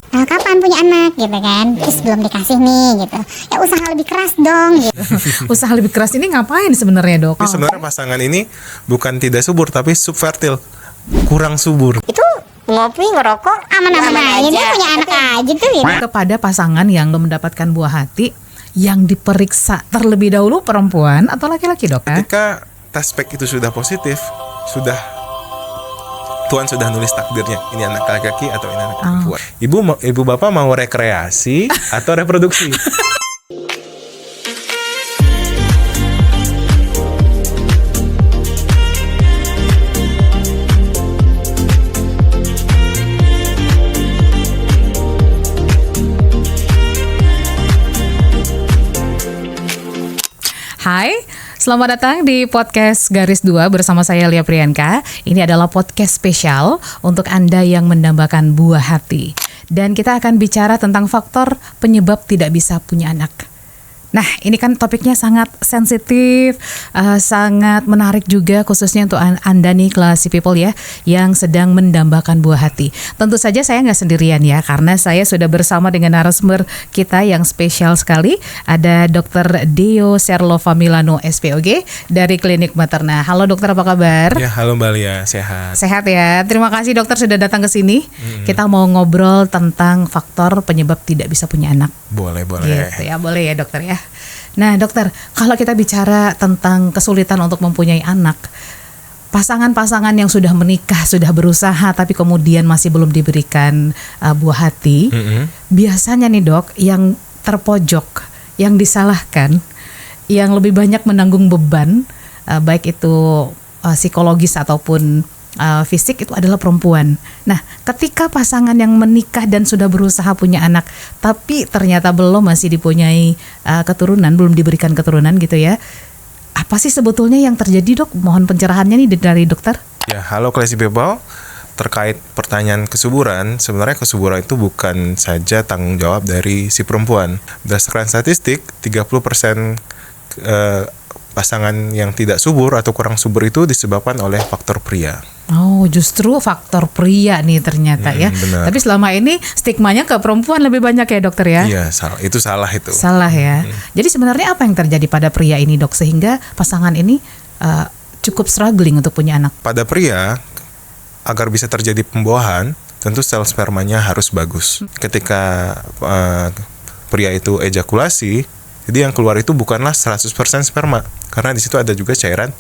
kapan punya anak gitu kan, terus belum dikasih nih gitu, ya usaha lebih keras dong gitu. Usaha lebik keras ini ngapain sebenarnya, Dok? Tapi sebenarnya pasangan ini bukan tidak subur tapi subfertil, kurang subur. Itu ngopi ngerokok aman-aman aja, dia punya anak aja tuh gitu. Kepada pasangan yang belum mendapatkan buah hati, yang diperiksa terlebih dahulu perempuan atau laki-laki, Dok? Ketika tes pack itu sudah positif, Tuhan sudah nulis takdirnya, ini anak laki-laki atau ini anak perempuan. Ibu bapak mau rekreasi atau reproduksi? Hai, selamat datang di podcast Garis 2 bersama saya Lia Priyanka. Ini adalah podcast spesial untuk Anda yang mendambakan buah hati. Dan kita akan bicara tentang faktor penyebab tidak bisa punya anak. Nah, ini kan topiknya sangat sensitif, sangat menarik juga khususnya untuk Anda nih classy people ya, yang sedang mendambakan buah hati. Tentu saja saya nggak sendirian ya, karena saya sudah bersama dengan narasumber kita yang spesial sekali. Ada Dr. Deo Serlova Milano SPOG dari Klinik Materna. Halo dokter, apa kabar? Ya, halo Mbak Lia, sehat. Sehat ya, terima kasih dokter sudah datang ke sini. Kita mau ngobrol tentang faktor penyebab tidak bisa punya anak. Boleh. Gitu ya, boleh ya dokter ya. Nah dokter, kalau kita bicara tentang kesulitan untuk mempunyai anak, pasangan-pasangan yang sudah menikah, sudah berusaha tapi kemudian masih belum diberikan buah hati, biasanya nih dok, yang terpojok, yang disalahkan, yang lebih banyak menanggung beban, baik itu psikologis ataupun fisik, itu adalah perempuan. Nah, ketika pasangan yang menikah dan sudah berusaha punya anak, tapi ternyata belum, masih dipunyai keturunan, belum diberikan keturunan gitu ya. Apa sih sebetulnya yang terjadi dok? Mohon pencerahannya nih dari dokter. Ya, halo classy people. Terkait pertanyaan kesuburan, sebenarnya kesuburan itu bukan saja tanggung jawab dari si perempuan. Berdasarkan statistik, 30% pasangan yang tidak subur atau kurang subur itu disebabkan oleh faktor pria. Oh, justru faktor pria nih ternyata ya. Benar. Tapi selama ini stigmanya ke perempuan lebih banyak ya dokter ya? Iya, salah itu. Salah ya. Jadi sebenarnya apa yang terjadi pada pria ini dok, sehingga pasangan ini cukup struggling untuk punya anak? Pada pria, agar bisa terjadi pembuahan, tentu sel spermanya harus bagus. Ketika pria itu ejakulasi, jadi yang keluar itu bukanlah 100% sperma, karena di situ ada juga cairan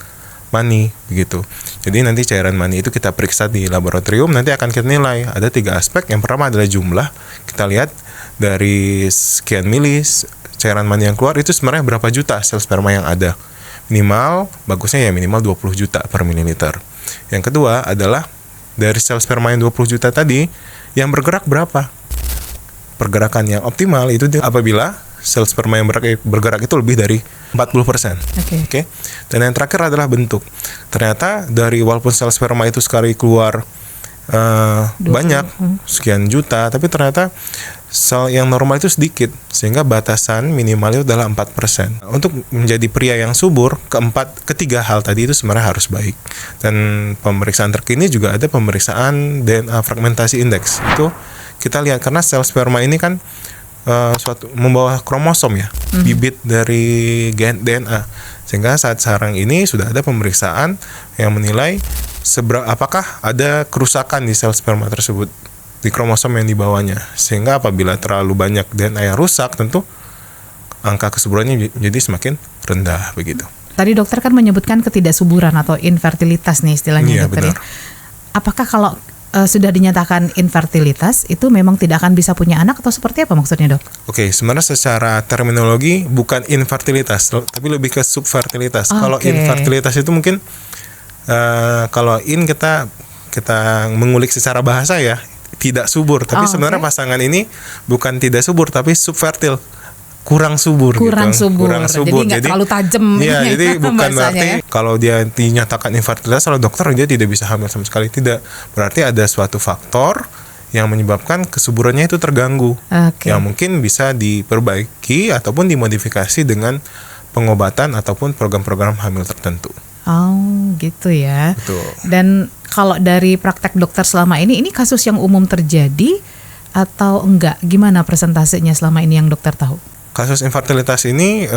mani begitu. Jadi nanti cairan mani itu kita periksa di laboratorium, nanti akan kita nilai. Ada 3 aspek. Yang pertama adalah jumlah. Kita lihat dari sekian milis cairan mani yang keluar itu sebenarnya berapa juta sel sperma yang ada. Minimal, bagusnya ya minimal 20 juta per mililiter. Yang kedua adalah dari sel sperma yang 20 juta tadi, yang bergerak berapa? Pergerakan yang optimal itu apabila sel sperma yang bergerak itu lebih dari 40%. Oke. Dan yang terakhir adalah bentuk. Ternyata dari walaupun sel sperma itu sekali keluar banyak, sekian juta, tapi ternyata sel yang normal itu sedikit, sehingga batasan minimal itu adalah 4%. Untuk menjadi pria yang subur, ketiga hal tadi itu sebenarnya harus baik. Dan pemeriksaan terkini juga ada pemeriksaan DNA fragmentasi indeks. Itu kita lihat karena sel sperma ini kan suatu membawa kromosom ya, bibit dari DNA, sehingga saat sekarang ini sudah ada pemeriksaan yang menilai apakah ada kerusakan di sel sperma tersebut, di kromosom yang dibawanya, sehingga apabila terlalu banyak DNA yang rusak, tentu angka kesuburannya jadi semakin rendah begitu. Tadi dokter kan menyebutkan ketidaksuburan atau infertilitas nih istilahnya dokter. Benar. Apakah kalau sudah dinyatakan infertilitas itu memang tidak akan bisa punya anak atau seperti apa maksudnya dok? Oke, sebenarnya secara terminologi bukan infertilitas, tapi lebih ke subfertilitas. Kalau infertilitas itu mungkin kalau kita mengulik secara bahasa ya tidak subur, tapi sebenarnya pasangan ini bukan tidak subur tapi subfertil. Kurang subur. Jadi nggak terlalu tajam. Iya, jadi bukan berarti ya? Kalau dia dinyatakan infertilitas, kalau dokter dia tidak bisa hamil sama sekali, tidak. Berarti ada suatu faktor yang menyebabkan kesuburannya itu terganggu, yang mungkin bisa diperbaiki ataupun dimodifikasi dengan pengobatan ataupun program-program hamil tertentu. Oh, gitu ya. Betul. Dan kalau dari praktek dokter selama ini kasus yang umum terjadi atau enggak? Gimana persentasenya selama ini yang dokter tahu? Kasus infertilitas ini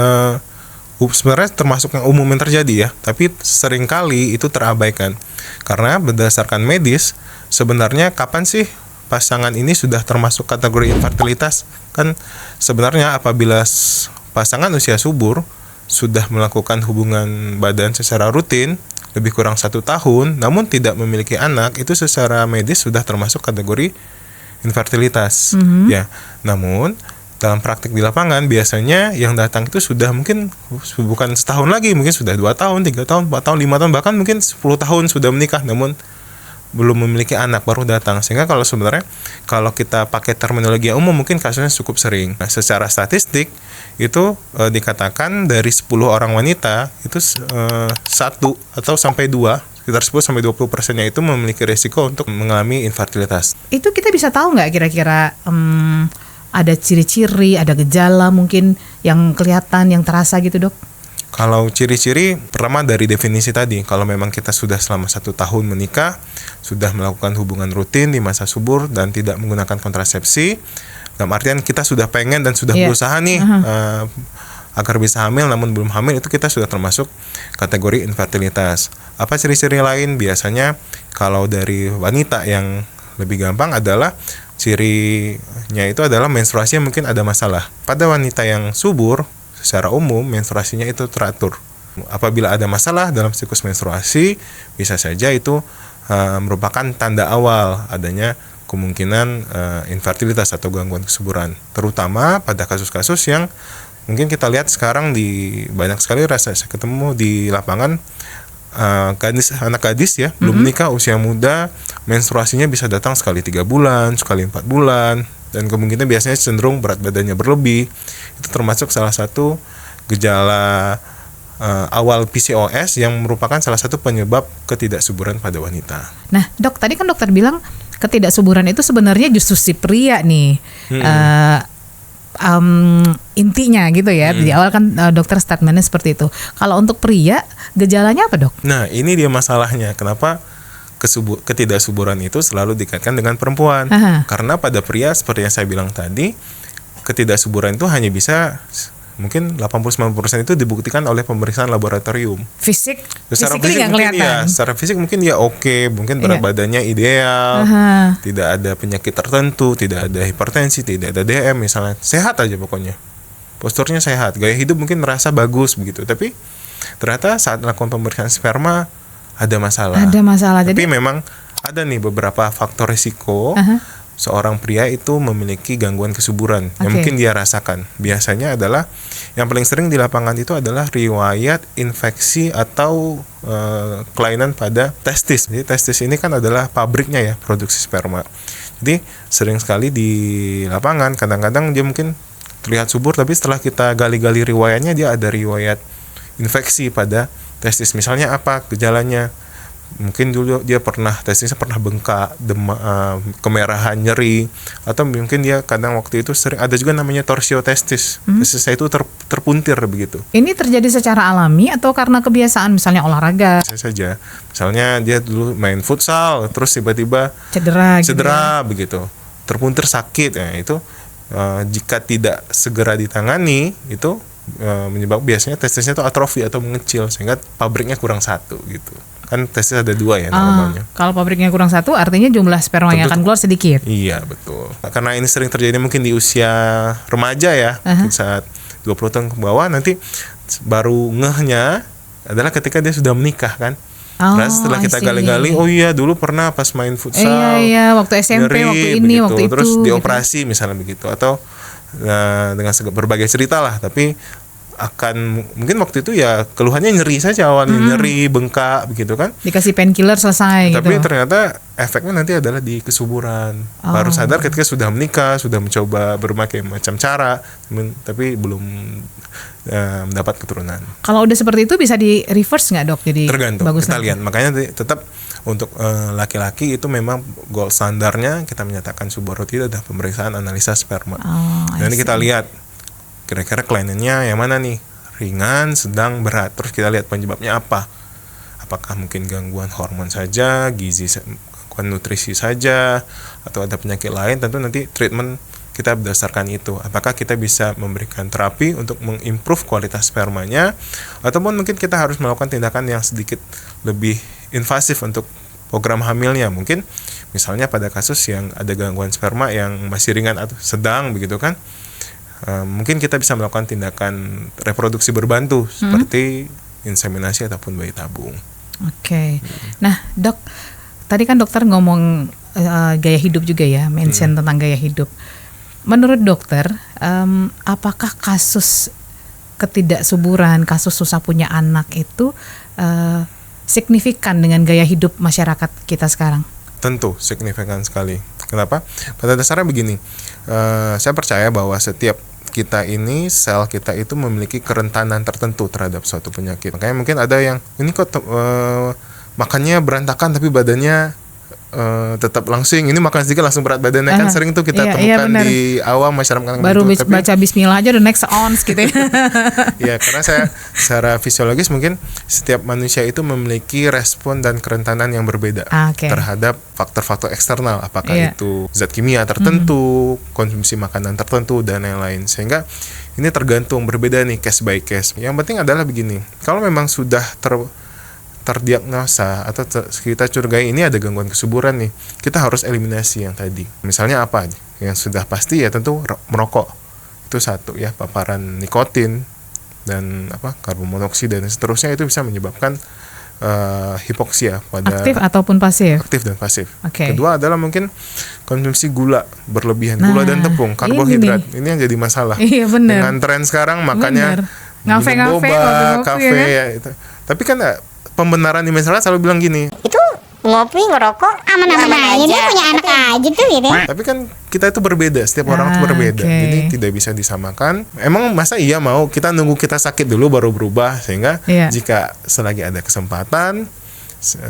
sebenarnya termasuk yang umum yang terjadi ya, tapi seringkali itu terabaikan. Karena berdasarkan medis, sebenarnya kapan sih pasangan ini sudah termasuk kategori infertilitas? Kan sebenarnya apabila pasangan usia subur sudah melakukan hubungan badan secara rutin lebih kurang 1 tahun, namun tidak memiliki anak, itu secara medis sudah termasuk kategori infertilitas. Ya, namun dalam praktik di lapangan biasanya yang datang itu sudah mungkin bukan setahun lagi, mungkin sudah 2 tahun, 3 tahun, 4 tahun, 5 tahun, bahkan mungkin 10 tahun sudah menikah namun belum memiliki anak baru datang. Sehingga kalau sebenarnya kalau kita pakai terminologi yang umum mungkin kasusnya cukup sering. Nah, secara statistik itu dikatakan dari 10 orang wanita itu 1 atau sampai 2, sekitar 10-20%-nya itu memiliki risiko untuk mengalami infertilitas. Itu kita bisa tahu nggak kira-kira ada ciri-ciri, ada gejala mungkin yang kelihatan, yang terasa gitu dok? Kalau ciri-ciri, pertama dari definisi tadi, kalau memang kita sudah selama 1 tahun menikah, sudah melakukan hubungan rutin di masa subur dan tidak menggunakan kontrasepsi, dalam artian kita sudah pengen dan sudah berusaha nih agar bisa hamil namun belum hamil, itu kita sudah termasuk kategori infertilitas. Apa ciri-ciri lain? Biasanya kalau dari wanita yang lebih gampang adalah cirinya itu adalah menstruasinya mungkin ada masalah. Pada wanita yang subur, secara umum menstruasinya itu teratur. Apabila ada masalah dalam siklus menstruasi, bisa saja itu merupakan tanda awal adanya kemungkinan infertilitas atau gangguan kesuburan. Terutama pada kasus-kasus yang mungkin kita lihat sekarang di banyak sekali saya ketemu di lapangan, anak gadis ya, belum menikah, usia muda, menstruasinya bisa datang sekali 3 bulan, sekali 4 bulan, dan kemungkinan biasanya cenderung berat badannya berlebih. Itu termasuk salah satu gejala awal PCOS yang merupakan salah satu penyebab ketidaksuburan pada wanita. Nah, dok, tadi kan dokter bilang ketidaksuburan itu sebenarnya justru si pria nih. Intinya gitu ya. Di awal kan dokter statementnya seperti itu. Kalau untuk pria, gejalanya apa dok? Nah, ini dia masalahnya. Kenapa ketidaksuburan itu selalu dikaitkan dengan perempuan? Karena pada pria seperti yang saya bilang tadi, ketidaksuburan itu hanya bisa mungkin 80-90% itu dibuktikan oleh pemeriksaan laboratorium. Fisik? Secara fisik nggak kelihatan. Secara fisik mungkin dia oke, mungkin berat badannya ideal, tidak ada penyakit tertentu, tidak ada hipertensi, tidak ada DM misalnya, sehat aja pokoknya. Posturnya sehat, gaya hidup mungkin merasa bagus begitu, tapi ternyata saat melakukan pemeriksaan sperma ada masalah. Ada masalah. Tapi jadi memang ada nih beberapa faktor risiko seorang pria itu memiliki gangguan kesuburan yang mungkin dia rasakan. Biasanya adalah yang paling sering di lapangan itu adalah riwayat infeksi atau kelainan pada testis. Jadi testis ini kan adalah pabriknya ya, produksi sperma. Jadi sering sekali di lapangan kadang-kadang dia mungkin terlihat subur, tapi setelah kita gali-gali riwayatnya dia ada riwayat infeksi pada testis. Misalnya apa gejalanya? Mungkin dulu dia testisnya pernah bengkak, kemerahan, nyeri, atau mungkin dia kadang waktu itu sering ada juga namanya torsio testis. Testisnya itu terpuntir begitu. Ini terjadi secara alami atau karena kebiasaan misalnya olahraga? Bisa saja. Misalnya dia dulu main futsal, terus tiba-tiba cedera gitu ya? Begitu. Terpuntir sakit, ya itu jika tidak segera ditangani itu menyebabkan biasanya testisnya itu atrofi atau mengecil sehingga pabriknya kurang 1 gitu. Kan testis ada 2 ya normalnya. Kalau pabriknya kurang 1 artinya jumlah sperma yang akan keluar sedikit. Iya betul. Karena ini sering terjadi mungkin di usia remaja ya, saat 20 tahun ke bawah, nanti baru ngehnya adalah ketika dia sudah menikah kan. Terus setelah kita gali-gali, oh iya dulu pernah pas main futsal, iya waktu SMP, nyeri, waktu ini, begitu. waktu itu, terus gitu. dioperasi misalnya begitu, atau dengan berbagai cerita lah, tapi akan mungkin waktu itu ya keluhannya nyeri saja awalnya, nyeri, bengkak begitu kan. Dikasih painkiller selesai Tapi gitu. ternyata efeknya nanti adalah di kesuburan. Baru sadar ketika sudah menikah, sudah mencoba berbagai macam cara, tapi belum mendapat keturunan. Kalau udah seperti itu bisa di reverse nggak dok? Jadi tergantung bagus kita lagi. lihat. Makanya tetap untuk laki-laki itu memang gold standarnya kita menyatakan subur atau tidak adalah pemeriksaan analisa sperma. Nanti kita lihat kira-kira kelainannya yang mana nih, ringan, sedang, berat. Terus kita lihat penyebabnya apa. Apakah mungkin gangguan hormon saja, melakukan nutrisi saja atau ada penyakit lain, tentu nanti treatment kita berdasarkan itu. Apakah kita bisa memberikan terapi untuk mengimprove kualitas spermanya, ataupun mungkin kita harus melakukan tindakan yang sedikit lebih invasif untuk program hamilnya. Mungkin misalnya pada kasus yang ada gangguan sperma yang masih ringan atau sedang begitu kan, mungkin kita bisa melakukan tindakan reproduksi berbantu seperti inseminasi ataupun bayi tabung. Oke. Nah, Dok, tadi kan dokter ngomong gaya hidup juga ya, mention tentang gaya hidup. Menurut dokter, apakah kasus ketidaksuburan, kasus susah punya anak itu signifikan dengan gaya hidup masyarakat kita sekarang? Tentu signifikan sekali. Kenapa? Pada dasarnya begini, saya percaya bahwa setiap kita ini, sel kita itu memiliki kerentanan tertentu terhadap suatu penyakit. Makanya mungkin ada yang ini kok makannya berantakan tapi badannya tetap langsing, ini makan sedikit langsung berat badannya, kan sering tuh kita temukan di awam masyarakat baru gitu. baca bismillah aja udah next ons gitu ya. Ya, karena saya secara fisiologis mungkin setiap manusia itu memiliki respon dan kerentanan yang berbeda terhadap faktor-faktor eksternal, apakah itu zat kimia tertentu, konsumsi makanan tertentu dan lain-lain. Sehingga ini tergantung, berbeda nih case by case. Yang penting adalah begini, kalau memang sudah terdiagnosa atau kita curigai ini ada gangguan kesuburan nih, kita harus eliminasi yang tadi. Misalnya apa? Yang sudah pasti ya tentu merokok. Itu satu ya, paparan nikotin dan karbon monoksida dan seterusnya, itu bisa menyebabkan hipoksia pada aktif ataupun pasif. Aktif dan pasif. Okay. Kedua adalah mungkin konsumsi gula berlebihan, gula dan tepung, karbohidrat. Ini yang jadi masalah. Iya, bener. Dengan tren sekarang makanya minum boba, kafe ya itu. Tapi kan pembenaran di masyarakat selalu bilang gini, itu ngopi ngerokok aman-aman aja, dia punya anak aja tuh gitu. Tapi kan kita itu berbeda, setiap orang itu berbeda, jadi tidak bisa disamakan. Emang masa iya mau kita nunggu kita sakit dulu baru berubah? Sehingga jika selagi ada kesempatan,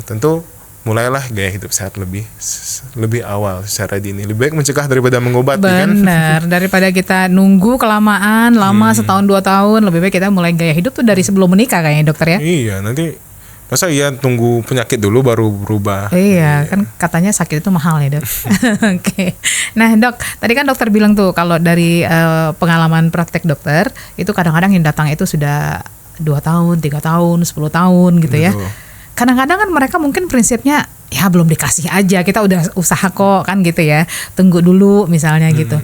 tentu mulailah gaya hidup sehat lebih awal secara dini. Lebih baik mencegah daripada mengobati. Benar, daripada kita nunggu kelamaan lama setahun 2 tahun, lebih baik kita mulai gaya hidup tuh dari sebelum menikah kayaknya, dokter ya. Iya, nanti masa iya tunggu penyakit dulu baru berubah? Iya, kan katanya sakit itu mahal ya, Dok. Oke. Nah, Dok, tadi kan dokter bilang tuh kalau dari pengalaman praktek dokter, itu kadang-kadang yang datang itu sudah 2 tahun, 3 tahun, 10 tahun gitu ya. Kadang-kadang kan mereka mungkin prinsipnya ya belum dikasih aja, kita udah usaha kok kan gitu ya. Tunggu dulu misalnya gitu.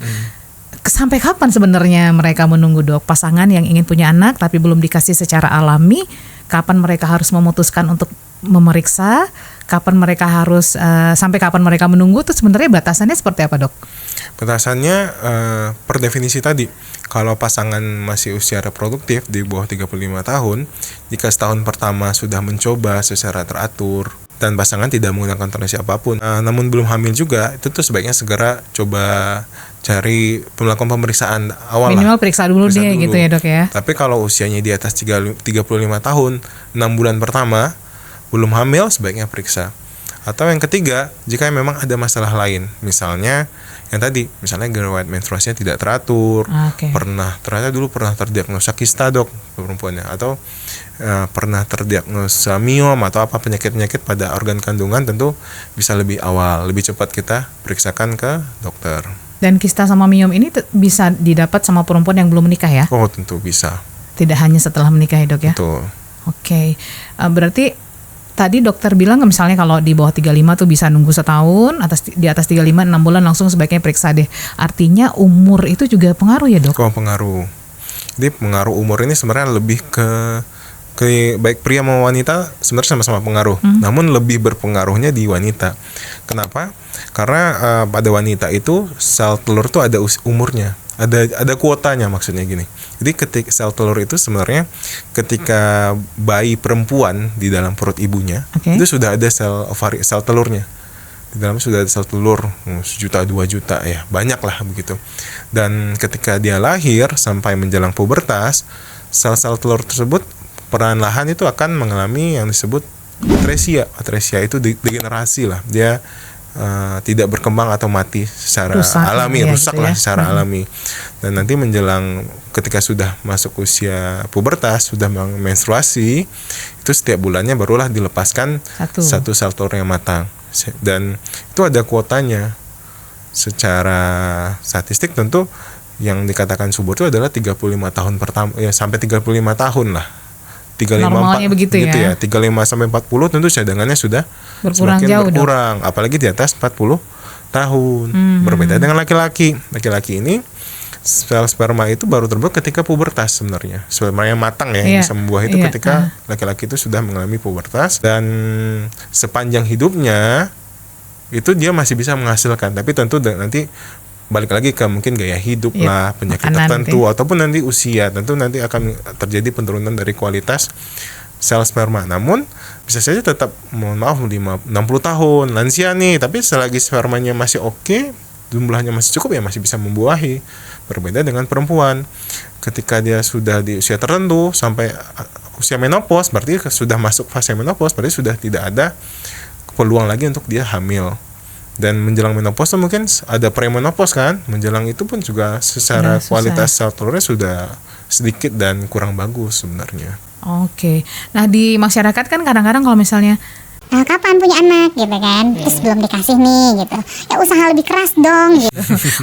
Sampai kapan sebenarnya mereka menunggu, Dok? Pasangan yang ingin punya anak tapi belum dikasih secara alami, kapan mereka harus memutuskan untuk memeriksa, kapan mereka harus sampai kapan mereka menunggu, itu sebenarnya batasannya seperti apa, Dok? Batasannya per definisi tadi, kalau pasangan masih usia reproduktif di bawah 35 tahun, jika setahun pertama sudah mencoba secara teratur dan pasangan tidak menggunakan toleransi apapun, namun belum hamil juga, itu tuh sebaiknya segera coba cari melakukan pemeriksaan awal. Minimal periksa dulu deh gitu ya, Dok ya. Tapi kalau usianya di atas 35 tahun, 6 bulan pertama belum hamil, sebaiknya periksa. Atau yang ketiga, jika memang ada masalah lain, misalnya yang tadi, misalnya riwayat menstruasinya tidak teratur, ternyata dulu pernah terdiagnosa kista, Dok, perempuannya, atau pernah terdiagnosa miom atau penyakit-penyakit pada organ kandungan, tentu bisa lebih awal, lebih cepat kita periksakan ke dokter. Dan kista sama miom ini bisa didapat sama perempuan yang belum menikah ya? Oh, tentu bisa. Tidak hanya setelah menikah ya, Dok ya? Betul. Oke. Berarti tadi dokter bilang misalnya kalau di bawah 35 tuh bisa nunggu setahun, di atas 35 6 bulan langsung sebaiknya periksa deh. Artinya umur itu juga pengaruh ya, Dok? Oh, pengaruh. Jadi pengaruh umur ini sebenarnya lebih ke baik pria maupun wanita sebenarnya sama-sama pengaruh. Namun lebih berpengaruhnya di wanita. Kenapa? Karena pada wanita itu sel telur itu ada umurnya. Ada kuotanya, maksudnya gini. Jadi ketika sel telur itu sebenarnya ketika bayi perempuan di dalam perut ibunya, itu sudah ada sel telurnya. Di dalamnya sudah ada sel telur 1 juta 2 juta ya, banyak lah begitu. Dan ketika dia lahir sampai menjelang pubertas, sel-sel telur tersebut perlahan-lahan itu akan mengalami yang disebut atresia. Atresia itu degenerasi lah. Dia tidak berkembang atau mati secara alami, rusak gitu lah secara alami. Dan nanti menjelang ketika sudah masuk usia pubertas, sudah menstruasi, itu setiap bulannya barulah dilepaskan satu sel telur yang matang. Dan itu ada kuotanya. Secara statistik tentu yang dikatakan subur itu adalah 35 tahun pertama ya, sampai 35 tahun lah. 35 Normalnya begitu gitu ya. 35 sampai 40 tentu cadangannya sudah Berkurang semakin jauh, Dok. berkurang, apalagi di atas 40 tahun. Berbeda dengan laki-laki. Laki-laki ini sel sperma itu baru terbentuk ketika pubertas sebenarnya. Sperma yang matang ya, yang Iya, bisa membuah itu iya, ketika laki-laki itu sudah mengalami pubertas, dan sepanjang hidupnya itu dia masih bisa menghasilkan, tapi tentu nanti balik lagi ke mungkin gaya hidup Iya, lah, penyakit makanan tertentu ataupun nanti usia, tentu nanti akan terjadi penurunan dari kualitas sel sperma. Namun bisa saja tetap, mohon maaf, 60 tahun lansia nih, tapi selagi spermanya masih oke, jumlahnya masih cukup, ya masih bisa membuahi. Berbeda dengan perempuan, ketika dia sudah di usia tertentu sampai usia menopause, berarti sudah masuk fase menopause, berarti sudah tidak ada peluang lagi untuk dia hamil. Dan menjelang menopause mungkin ada premenopause kan, menjelang itu pun juga secara kualitas sel telurnya sudah sedikit dan kurang bagus sebenarnya. Oke. Nah, di masyarakat kan kadang-kadang kalau misalnya Kapan punya anak gitu kan, terus belum dikasih nih gitu, ya usaha lebih keras dong gitu.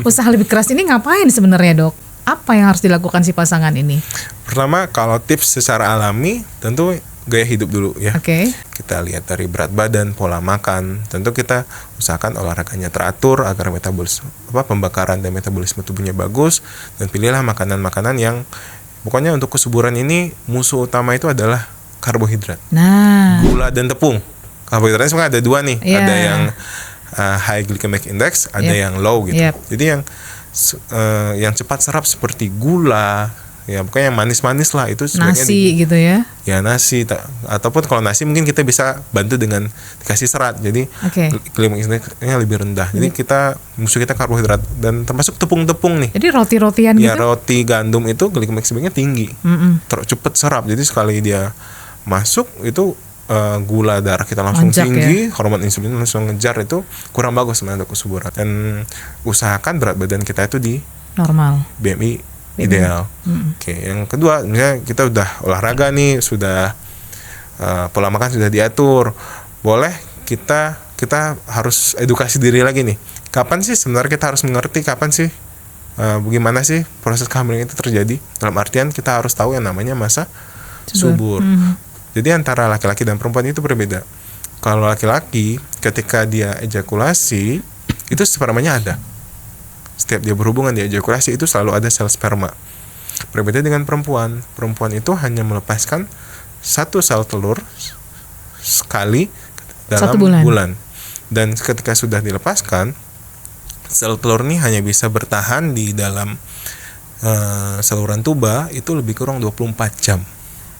usaha lebih keras ini ngapain sebenarnya, Dok? Apa yang harus dilakukan si pasangan ini? Pertama, kalau tips secara alami tentu gaya hidup dulu ya. Oke. Kita lihat dari berat badan, pola makan. Tentu kita usahakan olahraganya teratur agar pembakaran dan metabolisme tubuhnya bagus, dan pilihlah makanan-makanan yang pokoknya untuk kesuburan ini musuh utama itu adalah karbohidrat. Nah, Gula dan tepung. Karbohidratnya sebenarnya ada dua nih. Iya. Ada yang high glycemic index, ada Yep. yang low gitu. Yep. Jadi yang cepat serap seperti gula, ya pokoknya yang manis-manis lah, itu sebaiknya nasi gitu ya. ya nasi, ataupun kalau nasi mungkin kita bisa bantu dengan dikasih serat, jadi Oke. glycemic indexnya lebih rendah. Jadi musuh kita karbohidrat, dan termasuk tepung-tepung nih. Jadi roti-rotian Ya, gitu. roti gandum itu glycemic indexnya tinggi, cepat serap. Jadi sekali dia masuk itu gula darah kita langsung Lonjak tinggi, hormon insulin langsung ngejar, itu kurang bagus sebenarnya untuk kesuburan. Dan usahakan berat badan kita itu di Normal. BMI ideal. Oke, yang kedua, misalnya kita udah olahraga nih, sudah pola makan sudah diatur, boleh kita harus edukasi diri lagi nih. Kapan sih sebenarnya kita harus mengerti kapan sih bagaimana sih proses kehamilan itu terjadi? Dalam artian kita harus tahu yang namanya masa subur. Jadi antara laki-laki dan perempuan itu berbeda. Kalau laki-laki ketika dia ejakulasi itu spermanya ada. Setiap dia berhubungan, dia ejakulasi, itu selalu ada sel sperma. Berbeda dengan perempuan. Perempuan itu hanya melepaskan satu sel telur sekali dalam 1 bulan. Dan ketika sudah dilepaskan, sel telur ini hanya bisa bertahan di dalam saluran tuba itu lebih kurang 24 jam.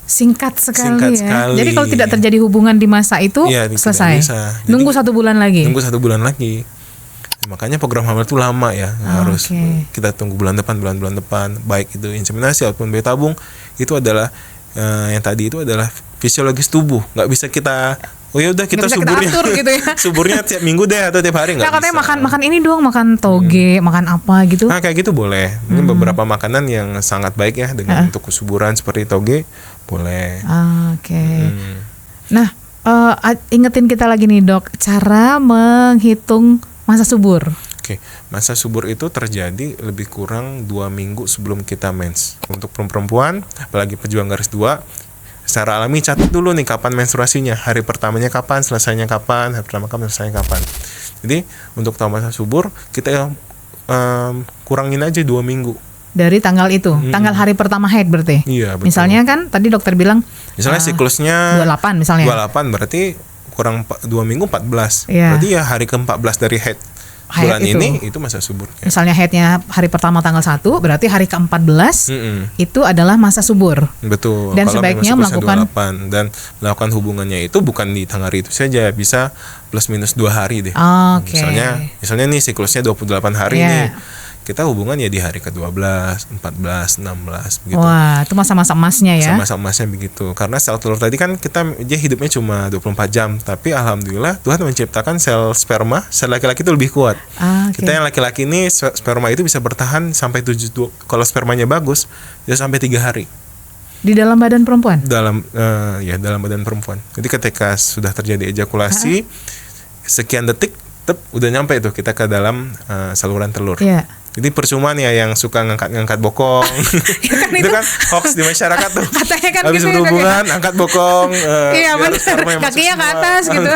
Singkat sekali Singkat ya. sekali. Jadi kalau tidak terjadi hubungan di masa itu Iya, tidak selesai. bisa. Jadi, Nunggu 1 bulan lagi. Nunggu 1 bulan lagi. Makanya program hamil itu lama ya. Harus kita tunggu bulan depan. Baik itu inseminasi ataupun bayi tabung, itu adalah yang tadi itu adalah fisiologis tubuh. Nggak bisa kita ya udah kita Nggak bisa suburnya kita atur gitu ya. suburnya tiap minggu deh atau tiap hari, nggak Nah, katanya bisa. makan ini dong, makan toge, makan apa gitu. Nah, kayak gitu boleh. Mungkin beberapa makanan yang sangat baik ya dengan untuk kesuburan seperti toge boleh. Oke. Nah, ingetin kita lagi nih, Dok, cara menghitung masa subur. Oke, masa subur itu terjadi lebih kurang 2 minggu sebelum kita mens. Untuk perempuan, apalagi pejuang garis 2, secara alami catat dulu nih kapan menstruasinya, hari pertamanya kapan, selesainya kapan, hari pertama kapan, selesainya kapan. Jadi untuk tahu masa subur, kita kurangin aja 2 minggu. Dari tanggal itu, tanggal hari pertama haid berarti. Iya, betul. Misalnya kan tadi dokter bilang Misalnya siklusnya 28 misalnya. 28 berarti kurang 2 minggu 14. Iya. Berarti ya hari ke-14 dari haid Haid bulan itu. ini itu masa suburnya. Misalnya haidnya hari pertama tanggal 1, berarti hari ke-14 Mm-mm. itu adalah masa subur. Betul. Dan Kalau sebaiknya memang siklusnya melakukan 28, dan melakukan hubungannya itu bukan di tanggal hari itu saja, bisa plus minus 2 hari deh. Oke. Misalnya nih siklusnya 28 hari Iya. nih. Kita hubungan ya di hari ke-12, 14, 16 begitu. Wah, itu masa-masa emasnya ya. Sama-sama begitu. Karena sel telur tadi kan dia hidupnya cuma 24 jam, tapi alhamdulillah Tuhan menciptakan sel sperma, sel laki-laki itu lebih kuat. Oke. Kita yang laki-laki ini sperma itu bisa bertahan sampai 7, kalau spermanya bagus, bisa sampai 3 hari. Di dalam badan perempuan. Dalam badan perempuan. Jadi ketika sudah terjadi ejakulasi, sekian detik udah nyampe tuh kita ke dalam saluran telur. Iya. Jadi percuma nih ya yang suka ngangkat bokong. Ya kan itu kan hoax di masyarakat tuh. Katanya kan habis gitu ya, berhubungan angkat bokong. Iya biar benar. sperma yang masuk Kakinya ke semua. atas gitu.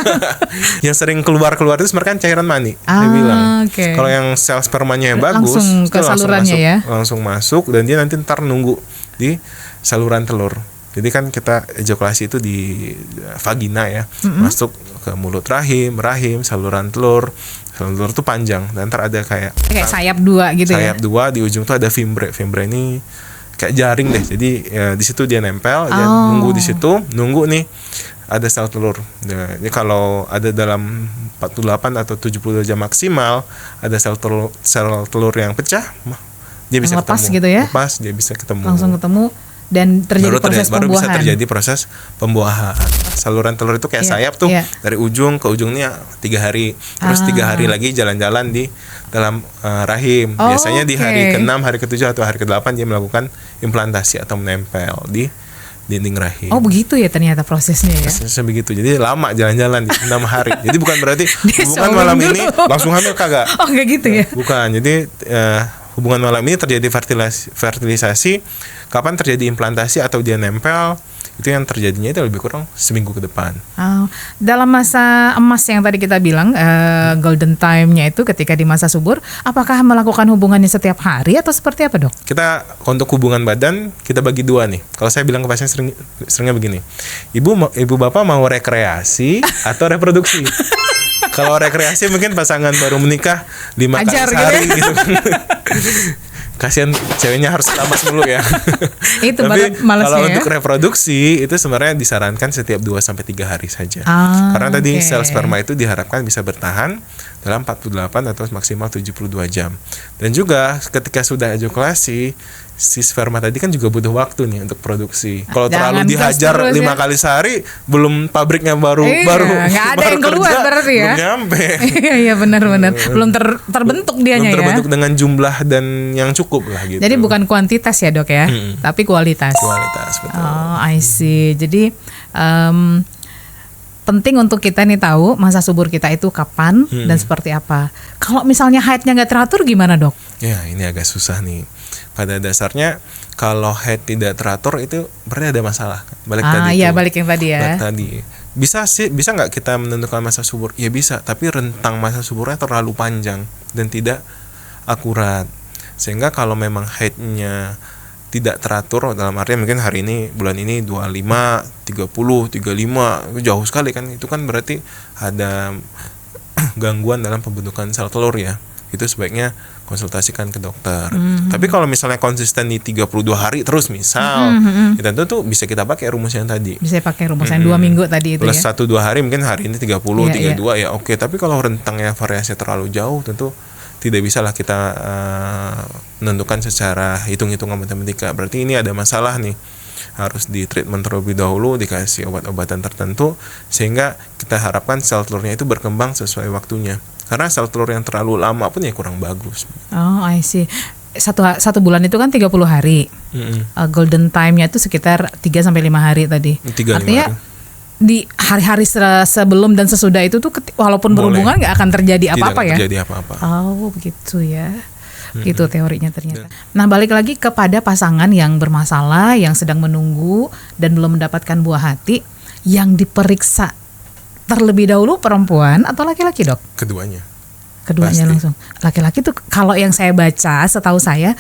Yang sering keluar itu sebenarnya kan cairan mani. Dia bilang. Oke. Kalau yang sel spermanya yang bagus, Langsung itu ke salurannya masuk, ya? langsung masuk dan dia nanti ntar nunggu di saluran telur. Jadi kan kita ejakulasi itu di vagina ya, masuk ke mulut rahim, saluran telur tuh panjang dan ntar ada kayak sayap dua gitu sayap ya. dua di ujung tuh ada fimbre ini kayak jaring deh. Jadi di situ dia nempel, dia nunggu di situ, nunggu nih ada sel telur. Nah, ini kalau ada dalam 48 atau 72 jam maksimal ada sel telur yang pecah, dia bisa Lepas ketemu. gitu ya? Lepas dia bisa ketemu. Langsung ketemu dan terjadi baru bisa pembuahan. terjadi proses pembuahan. Saluran telur itu kayak Iya, sayap tuh, iya. dari ujung ke ujungnya 3 hari, terus 3 hari lagi jalan-jalan di dalam rahim. Biasanya di hari ke-6, hari ke-7 atau hari ke-8 dia melakukan implantasi atau menempel di dinding rahim. Oh begitu ya ternyata prosesnya ya. Prosesnya begitu. Jadi lama jalan-jalan di 6 hari. Jadi bukan berarti Dia hubungan showing malam dulu. ini langsung hamil, kagak. Oh enggak gitu ya. Bukan. Jadi hubungan malam ini terjadi fertilisasi. Kapan terjadi implantasi atau dia nempel, itu yang terjadinya itu lebih kurang seminggu ke depan. Dalam masa emas yang tadi kita bilang, golden time-nya itu ketika di masa subur, apakah melakukan hubungannya setiap hari atau seperti apa, Dok? Kita untuk hubungan badan kita bagi 2 nih. Kalau saya bilang ke pasien seringnya begini, ibu bapak mau rekreasi atau reproduksi? Kalau rekreasi mungkin pasangan baru menikah 5 kali Ajar sehari gitu gitu kan. Kasihan ceweknya harus tamas dulu ya. Itu Tapi malesnya kalau ya. untuk reproduksi itu sebenarnya disarankan setiap 2-3 hari saja. Karena tadi Oke. sel sperma itu diharapkan bisa bertahan dalam 48 atau maksimal 72 jam. Dan juga ketika sudah ejakulasi, si sperma tadi kan juga butuh waktu nih untuk produksi. Kalau Jangan terlalu dihajar terus 5 ya. kali sehari, belum pabriknya baru nggak ada baru yang keluar kerja, berarti ya. belum nyampe. Iya benar-benar. Belum terbentuk dianya Belum terbentuk ya. dengan jumlah dan yang cukup lah gitu. Jadi bukan kuantitas ya, Dok ya, tapi kualitas. kualitas, betul. Oh, I see. Jadi penting untuk kita nih tahu masa subur kita itu kapan dan seperti apa. Kalau misalnya haidnya nggak teratur gimana, Dok? Ya, ini agak susah nih. Pada dasarnya kalau haid tidak teratur itu berarti ada masalah. Balik yang tadi ya. Balik tadi. Bisa nggak kita menentukan masa subur? Ya bisa, tapi rentang masa suburnya terlalu panjang dan tidak akurat. Sehingga kalau memang haidnya tidak teratur, dalam artian mungkin hari ini bulan ini 25, 30, 35, jauh sekali kan, itu kan berarti ada gangguan dalam pembentukan sel telur ya. Itu sebaiknya konsultasikan ke dokter. Tapi kalau misalnya konsisten di 32 hari terus misal, ya tentu tuh bisa kita pakai rumus yang tadi. Bisa pakai rumusan 2 minggu tadi itu Plus ya. 1-2 hari mungkin hari ini 30, Iya, 32 ya oke. Tapi kalau rentangnya variasinya terlalu jauh tentu tidak bisa lah kita menentukan secara hitung-hitungan matematika. Berarti ini ada masalah nih. Harus di treatment terlebih dahulu, dikasih obat-obatan tertentu sehingga kita harapkan sel telurnya itu berkembang sesuai waktunya. Karena sel telur yang terlalu lama pun ya kurang bagus. Oh, I see. Satu bulan itu kan 30 hari. Golden time-nya itu sekitar 3-5 hari tadi. 3-5 Artinya hari. di hari-hari sebelum dan sesudah itu tuh walaupun Boleh. berhubungan nggak akan terjadi apa-apa ya. Tidak terjadi apa-apa. Oh begitu ya. Gitu teorinya ternyata. Nah balik lagi kepada pasangan yang bermasalah, yang sedang menunggu dan belum mendapatkan buah hati, yang diperiksa terlebih dahulu perempuan atau laki-laki, Dok? Keduanya Keduanya pasti. langsung. Laki-laki tuh kalau yang saya baca, setahu saya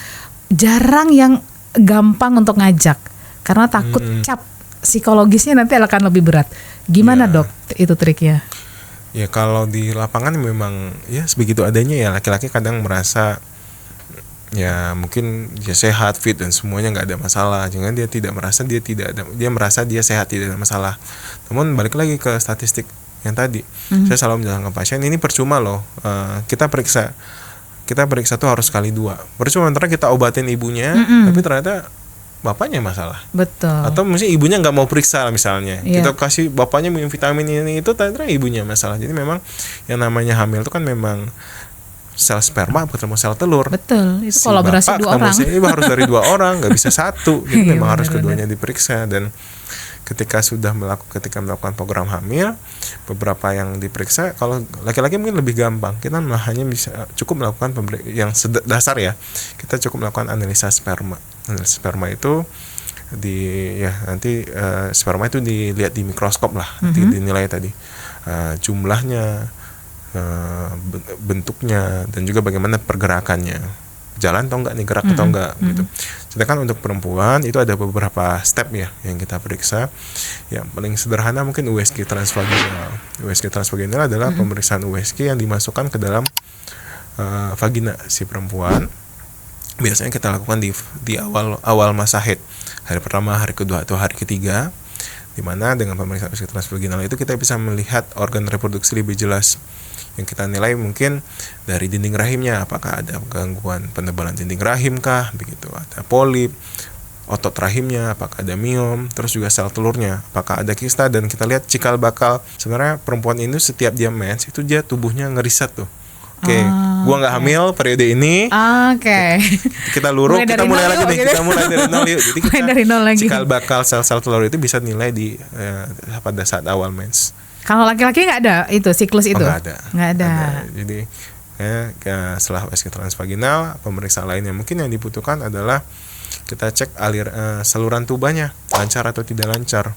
jarang yang gampang untuk ngajak karena takut cap psikologisnya nanti akan lebih berat. Gimana, Ya. Dok? Itu triknya? Ya kalau di lapangan memang ya sebegitu adanya ya, laki-laki kadang merasa ya mungkin dia sehat, fit dan semuanya nggak ada masalah. Jangan dia tidak merasa dia merasa dia sehat, tidak ada masalah. Namun balik lagi ke statistik yang tadi, saya selalu menjelaskan ke pasien ini percuma loh. Kita periksa tuh harus kali 2. Percuma antara kita obatin ibunya, tapi ternyata bapaknya masalah. Betul. Atau mungkin ibunya nggak mau periksa misalnya, Iya. kita kasih bapaknya minum vitamin ini itu, ternyata ibunya masalah. Jadi memang yang namanya hamil itu kan memang sel sperma ketemu sel telur. Betul. Itu Si kolaborasi bapak 2 ketemu orang. si ibu harus dari 2 orang, nggak bisa 1. Jadi Iya, memang harus benar-benar. keduanya diperiksa. Dan ketika melakukan program hamil, beberapa yang diperiksa, kalau laki-laki mungkin lebih gampang, kita hanya cukup melakukan yang dasar ya, kita cukup melakukan analisa sperma. Analisa sperma itu nanti sperma itu dilihat di mikroskop lah, nanti dinilai tadi jumlahnya, bentuknya, dan juga bagaimana pergerakannya, jalan atau enggak nih, gerak atau enggak gitu. Sedangkan untuk perempuan itu ada beberapa step ya yang kita periksa. Yang paling sederhana mungkin USG transvaginal. USG transvaginal adalah pemeriksaan USG yang dimasukkan ke dalam vagina si perempuan. Biasanya kita lakukan di awal masa haid, hari pertama, hari kedua, atau hari ketiga, di mana dengan pemeriksaan USG transvaginal itu kita bisa melihat organ reproduksi lebih jelas. Yang kita nilai mungkin dari dinding rahimnya, apakah ada gangguan penebalan dinding rahim kah, begitu, ada polip, otot rahimnya, apakah ada miom, terus juga sel telurnya, apakah ada kista, dan kita lihat cikal bakal. Sebenarnya perempuan ini setiap dia mens itu dia tubuhnya ngeriset tuh. Gua nggak hamil periode ini. Kita luruh, kita mulai lagi nih, kita mulai dari nol yuk. Jadi kita dari nol lagi. Cikal bakal sel-sel telur itu bisa nilai pada saat awal mens. Kalau laki-laki nggak ada itu siklus itu? Nggak ada. Ada. Jadi setelah USG transvaginal, pemeriksaan lain yang mungkin yang dibutuhkan adalah kita cek saluran tubannya lancar atau tidak lancar.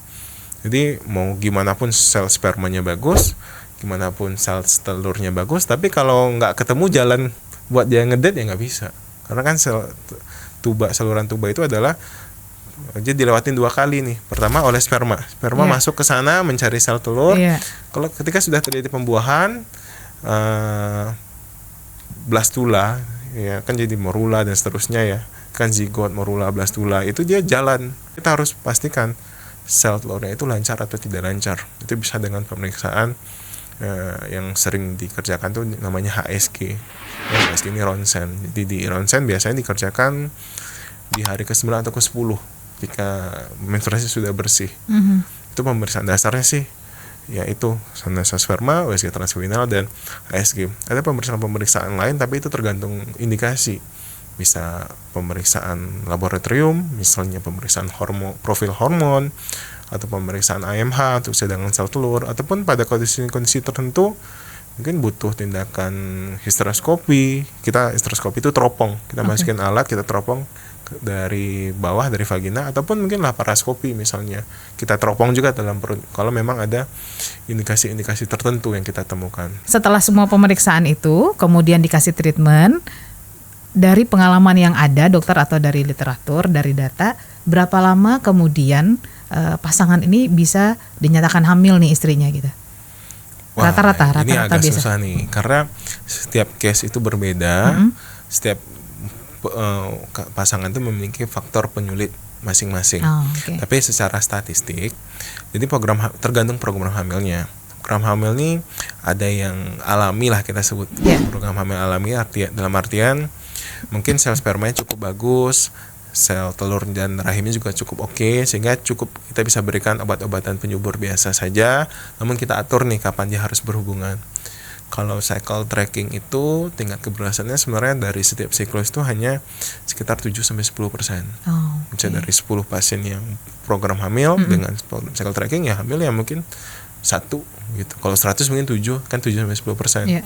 Jadi mau gimana pun sel spermanya bagus, gimana pun sel telurnya bagus, tapi kalau nggak ketemu jalan buat dia ngedet ya nggak bisa. Karena kan saluran tuba itu adalah jadi dilewatin 2 kali nih. Pertama oleh sperma masuk ke sana mencari sel telur. Kalau ketika sudah terjadi pembuahan, blastula ya kan, jadi morula dan seterusnya ya kan, zigot, morula, blastula, itu dia jalan. Kita harus pastikan sel telurnya itu lancar atau tidak lancar. Itu bisa dengan pemeriksaan yang sering dikerjakan tuh namanya HSG. HSG ini ronsen. Jadi di ronsen biasanya dikerjakan di hari ke-9 atau ke-10 jika menstruasi sudah bersih. Itu pemeriksaan dasarnya sih, yaitu analisa sperma, USG transvaginal, dan HSG. Ada pemeriksaan lain, tapi itu tergantung indikasi. Bisa pemeriksaan laboratorium, misalnya pemeriksaan profil hormon, atau pemeriksaan AMH untuk cadangan sel telur, ataupun pada kondisi tertentu mungkin butuh tindakan histeroskopi. Histeroskopi itu teropong, kita masukin alat, kita teropong dari bawah, dari vagina, ataupun mungkin laparoskopi misalnya, kita teropong juga dalam perut kalau memang ada indikasi-indikasi tertentu yang kita temukan. Setelah semua pemeriksaan itu kemudian dikasih treatment, dari pengalaman yang ada dokter atau dari literatur, dari data, berapa lama kemudian pasangan ini bisa dinyatakan hamil nih istrinya gitu? Rata-rata ini agak biasa. Susah nih, karena setiap case itu berbeda. Setiap pasangan itu memiliki faktor penyulit masing-masing. Tapi secara statistik, jadi tergantung program hamilnya. Program hamil ini ada yang alami lah kita sebut. Program hamil alami dalam artian mungkin sel spermanya cukup bagus, sel telur dan rahimnya juga cukup oke, sehingga kita bisa berikan obat-obatan penyubur biasa saja, namun kita atur nih kapan dia harus berhubungan. Kalau cycle tracking itu tingkat keberhasilannya sebenarnya dari setiap siklus itu hanya sekitar 7-10%. Misalnya dari 10 pasien yang program hamil dengan cycle tracking, ya hamil ya mungkin 1 gitu. Kalau 100 mungkin 7, kan 7-10%.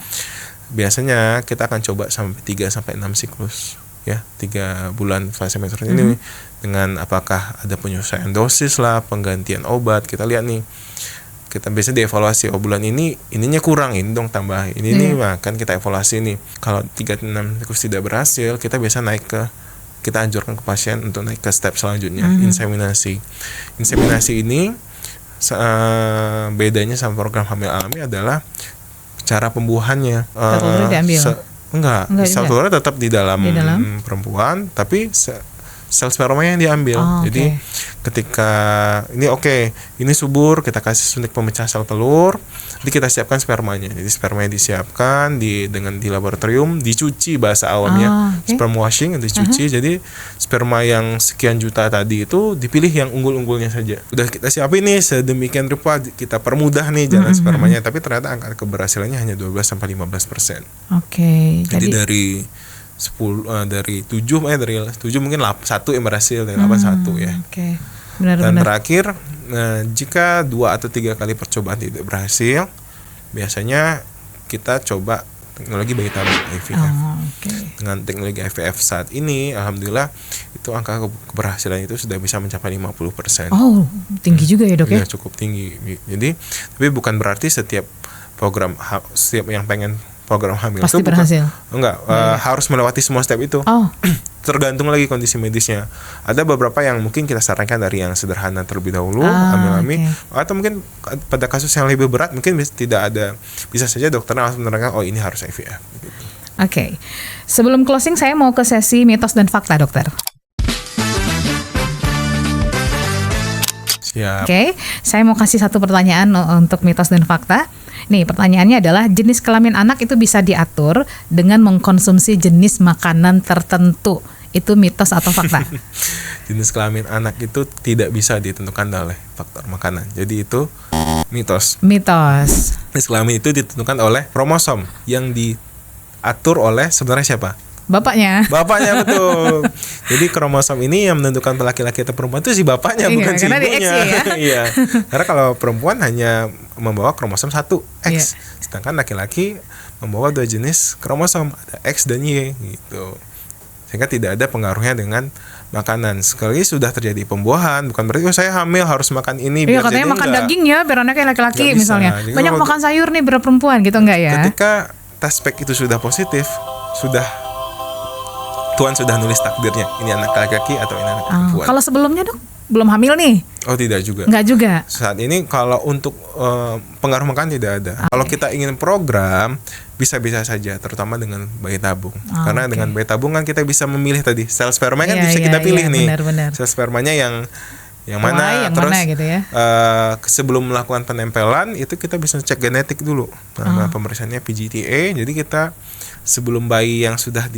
Biasanya kita akan coba sampai 3-6 siklus. Ya, 3 bulan fase menstruasi ini dengan apakah ada penyesuaian dosis lah, penggantian obat. Kita lihat nih, kita biasanya dievaluasi, bulan ini ininya kurang, ini dong tambah ini nih, kan kita evaluasi nih. Kalau 3-6 siklus tidak berhasil, kita biasa kita anjurkan ke pasien untuk naik ke step selanjutnya, inseminasi. Inseminasi ini bedanya sama program hamil alami adalah cara pembuahannya. Sel telurnya tetap di dalam perempuan, tapi sel spermanya yang diambil. Jadi ketika ini subur, kita kasih suntik pemecah sel telur, jadi kita siapkan spermanya. Jadi spermanya disiapkan di laboratorium, dicuci bahasa awamnya, sperm washing, dicuci. Jadi sperma yang sekian juta tadi itu dipilih yang unggul-unggulnya saja. Udah kita siapin nih sedemikian rupa, kita permudah nih jalan spermanya, tapi ternyata angka keberhasilannya hanya 12-15%. Jadi dari 7 mungkin 1 yang berhasil, dari 8 1 ya. Dan terakhir, jika 2 atau 3 kali percobaan tidak berhasil, biasanya kita coba teknologi bayi tabung IVF. Dengan teknologi IVF saat ini, alhamdulillah itu angka keberhasilan itu sudah bisa mencapai 50%. Oh, tinggi juga ya, Dok ya? Iya, cukup tinggi. Jadi, tapi bukan berarti setiap yang pengen program hamil pasti itu berhasil. Harus melewati semua step itu. Tergantung lagi kondisi medisnya. Ada beberapa yang mungkin kita sarankan dari yang sederhana terlebih dahulu, ambil-ambil, atau mungkin pada kasus yang lebih berat mungkin bisa saja dokternya langsung menerangkan ini harus IVF. Gitu. Oke. Sebelum closing saya mau ke sesi mitos dan fakta, dokter. Siap. Oke, saya mau kasih satu pertanyaan untuk mitos dan fakta. Nih, pertanyaannya adalah jenis kelamin anak itu bisa diatur dengan mengkonsumsi jenis makanan tertentu. Itu mitos atau fakta? Jenis kelamin anak itu tidak bisa ditentukan oleh faktor makanan. Jadi itu mitos. Jenis kelamin itu ditentukan oleh kromosom yang diatur oleh sebenarnya siapa? Bapaknya, betul. Jadi kromosom ini yang menentukan laki-laki atau perempuan itu si bapaknya, bukan si ibunya. Iya. Karena kalau perempuan hanya membawa kromosom 1 X, sedangkan laki-laki membawa 2 jenis kromosom, ada X dan Y gitu. Sehingga tidak ada pengaruhnya dengan makanan. Sekali sudah terjadi pembuahan, bukan berarti saya hamil harus makan ini. Iya, katanya makan daging ya biar anaknya laki-laki misalnya. Banyak makan sayur nih biar perempuan gitu, enggak ya? Ketika tes pack itu sudah positif, Tuhan sudah nulis takdirnya, ini anak laki-laki atau ini anak perempuan. Kalau sebelumnya, Dok, belum hamil nih? Oh, tidak juga. Enggak juga. Saat ini kalau untuk pengaruh makanan tidak ada. Kalau kita ingin program, bisa-bisa saja, terutama dengan bayi tabung. Karena dengan bayi tabung kan kita bisa memilih tadi sel sperma kan bisa kita pilih nih. Benar. Sel spermanya yang mana, terus mana gitu ya? Sebelum melakukan penempelan itu kita bisa cek genetik dulu. Nah, pemeriksaannya PGTA. Jadi kita sebelum bayi yang sudah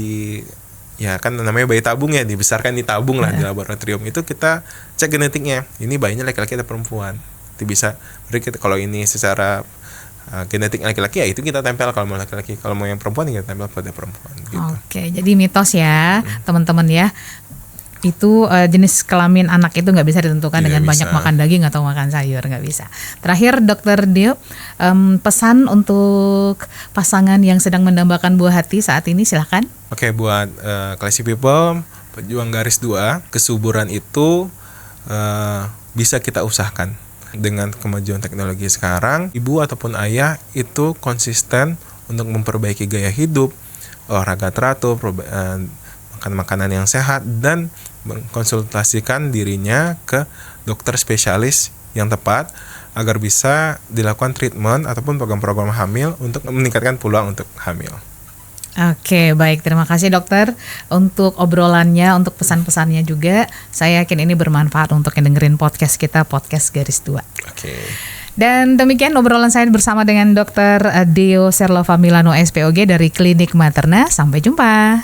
kan namanya bayi tabung ya, dibesarkan di tabung lah di laboratorium, itu kita cek genetiknya, ini bayinya laki-laki atau perempuan. Itu bisa, kalau ini secara genetik laki-laki ya itu kita tempel, kalau mau laki-laki, kalau mau yang perempuan kita tempel pada perempuan gitu. Oke, jadi mitos ya teman-teman ya, itu jenis kelamin anak itu nggak bisa ditentukan dengan banyak makan daging atau makan sayur, nggak bisa. Terakhir, Dokter Dio, pesan untuk pasangan yang sedang mendambakan buah hati saat ini, silahkan. Oke, buat classy people, pejuang garis 2, kesuburan itu bisa kita usahakan. Dengan kemajuan teknologi sekarang, ibu ataupun ayah itu konsisten untuk memperbaiki gaya hidup, olahraga teratur, makan makanan yang sehat, dan mengkonsultasikan dirinya ke dokter spesialis yang tepat agar bisa dilakukan treatment ataupun program-program hamil untuk meningkatkan peluang untuk hamil. Oke, baik, terima kasih dokter untuk obrolannya, untuk pesan-pesannya juga. Saya yakin ini bermanfaat untuk yang dengerin podcast kita, Podcast Garis 2. Oke. Dan demikian obrolan saya bersama dengan Dr. Dio Serlova Milano SPOG dari Klinik Materna. Sampai jumpa.